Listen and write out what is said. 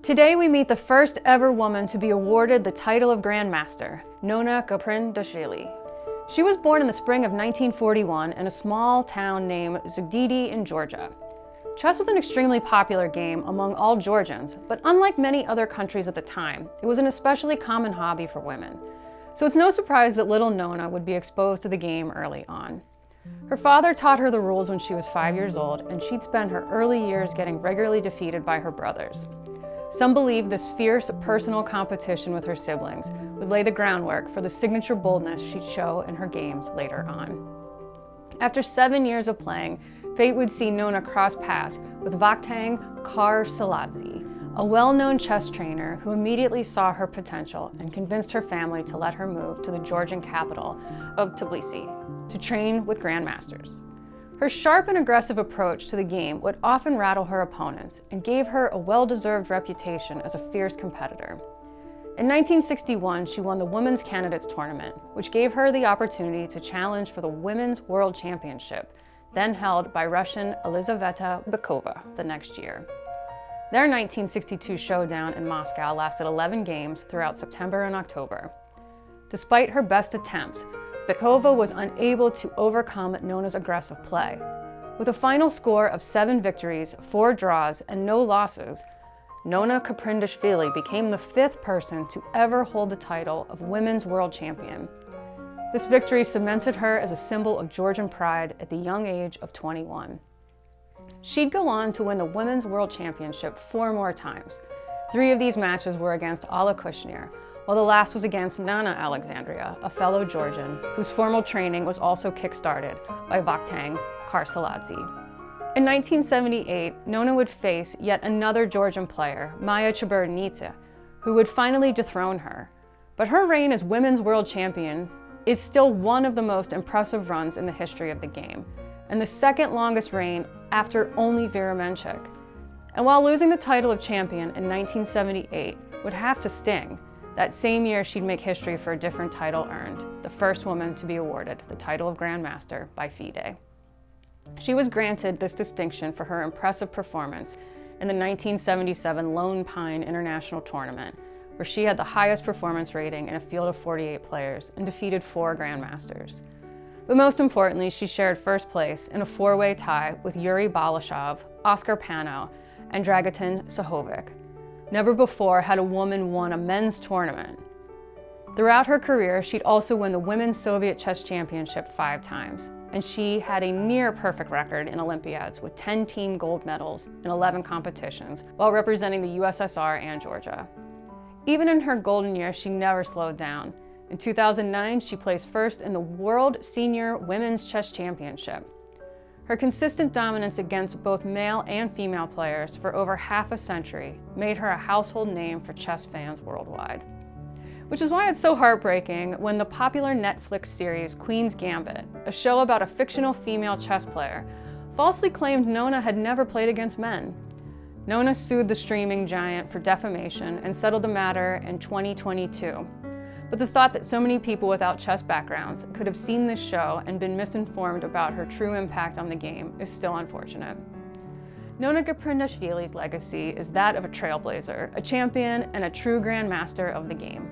Today we meet the first ever woman to be awarded the title of Grandmaster, Nona Gaprindashvili. She was born in the spring of 1941 in a small town named Zugdidi in Georgia. Chess was an extremely popular game among all Georgians, but unlike many other countries at the time, it was an especially common hobby for women. So it's no surprise that little Nona would be exposed to the game early on. Her father taught her the rules when she was 5 years old, and she'd spend her early years getting regularly defeated by her brothers. Some believe this fierce personal competition with her siblings would lay the groundwork for the signature boldness she'd show in her games later on. After 7 years of playing, fate would see Nona cross paths with Vakhtang Karsaladze, a well-known chess trainer who immediately saw her potential and convinced her family to let her move to the Georgian capital of Tbilisi to train with grandmasters. Her sharp and aggressive approach to the game would often rattle her opponents and gave her a well-deserved reputation as a fierce competitor. In 1961, she won the Women's Candidates Tournament, which gave her the opportunity to challenge for the Women's World Championship, then held by Russian Elizaveta Bykova the next year. Their 1962 showdown in Moscow lasted 11 games throughout September and October. Despite her best attempts, Bykova was unable to overcome Nona's aggressive play. With a final score of 7 victories, 4 draws, and no losses, Nona Gaprindashvili became the 5th person to ever hold the title of Women's World Champion. This victory cemented her as a symbol of Georgian pride at the young age of 21. She'd go on to win the Women's World Championship 4 more times. 3 of these matches were against Alla Kushnir, while the last was against Nana Alexandria, a fellow Georgian, whose formal training was also kick-started by Vakhtang Karsaladze. In 1978, Nona would face yet another Georgian player, Maya Chibernidze, who would finally dethrone her. But her reign as Women's World Champion is still one of the most impressive runs in the history of the game, and the second longest reign after only Vera Menchik. And while losing the title of champion in 1978 would have to sting, that same year she'd make history for a different title earned, the first woman to be awarded the title of Grandmaster by FIDE. She was granted this distinction for her impressive performance in the 1977 Lone Pine International Tournament, where she had the highest performance rating in a field of 48 players and defeated 4 grandmasters. But most importantly, she shared first place in a 4-way tie with Yuri Balashov, Oscar Pano, and Dragutin Sahovic. Never before had a woman won a men's tournament. Throughout her career, she'd also won the Women's Soviet Chess Championship 5 times, and she had a near-perfect record in Olympiads with 10 team gold medals in 11 competitions while representing the USSR and Georgia. Even in her golden years, she never slowed down. In 2009, she placed first in the World Senior Women's Chess Championship. Her consistent dominance against both male and female players for over half a century made her a household name for chess fans worldwide. Which is why it's so heartbreaking when the popular Netflix series Queen's Gambit, a show about a fictional female chess player, falsely claimed Nona had never played against men. Nona sued the streaming giant for defamation and settled the matter in 2022. But the thought that so many people without chess backgrounds could have seen this show and been misinformed about her true impact on the game is still unfortunate. Nona Gaprindashvili's legacy is that of a trailblazer, a champion, and a true grandmaster of the game.